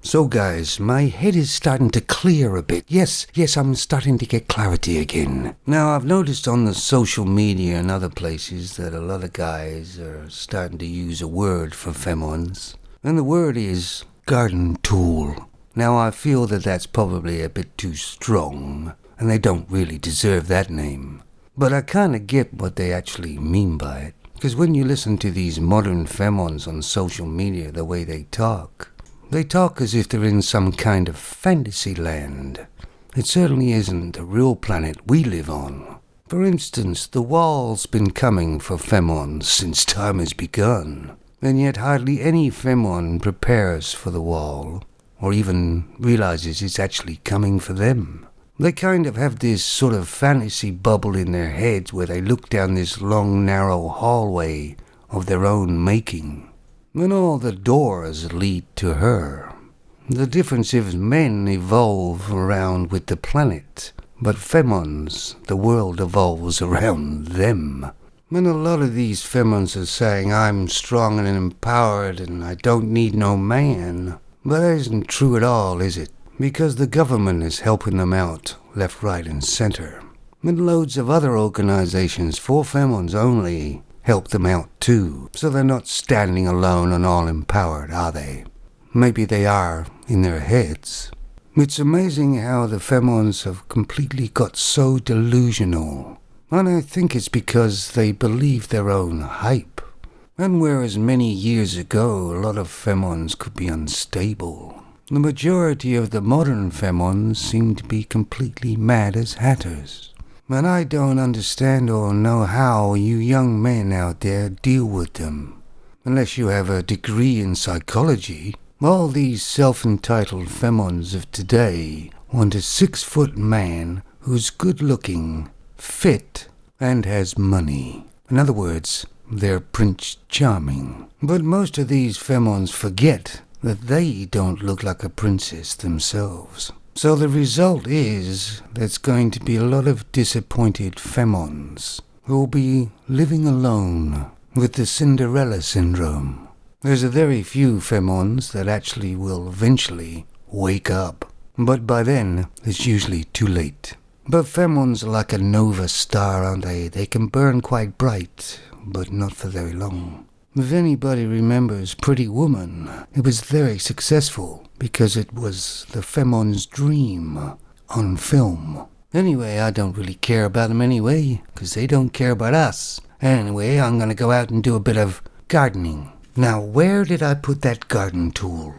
So guys, my head is starting to clear a bit. Yes, I'm starting to get clarity again. Now I've noticed on the social media and other places that a lot of guys are starting to use a word for femons. And the word is garden tool. Now I feel that that's probably a bit too strong, and they don't really deserve that name. But I kinda get what they actually mean by it. Because when you listen to these modern femons on social media, the way they talk as if they're in some kind of fantasy land. It certainly isn't the real planet we live on. For instance, the wall's been coming for femons since time has begun, and yet hardly any femon prepares for the wall, or even realizes it's actually coming for them. They kind of have this sort of fantasy bubble in their heads where they look down this long, narrow hallway of their own making. And all the doors lead to her. The difference is men evolve around with the planet, but femons, the world evolves around them. And a lot of these femons are saying, I'm strong and empowered and I don't need no man. But that isn't true at all, is it? Because the government is helping them out, left, right, and center. And loads of other organizations for femons only help them out too, so they're not standing alone and all empowered, are they? Maybe they are in their heads. It's amazing how the femons have completely got so delusional, and I think it's because they believe their own hype. And whereas many years ago a lot of femons could be unstable, the majority of the modern femons seem to be completely mad as hatters. And I don't understand or know how you young men out there deal with them. Unless you have a degree in psychology. All these self-entitled femons of today want a 6-foot man who's good-looking, fit, and has money. In other words, they're Prince Charming. But most of these femons forget that they don't look like a princess themselves. So the result is there's going to be a lot of disappointed femons who will be living alone with the Cinderella syndrome. There's a very few femons that actually will eventually wake up, but by then it's usually too late. But femons are like a nova star, aren't they? They can burn quite bright, but not for very long. If anybody remembers Pretty Woman, it was very successful because it was the femon's dream on film. Anyway, I don't really care about them anyway, because they don't care about us. Anyway, I'm going to go out and do a bit of gardening. Now, where did I put that garden tool?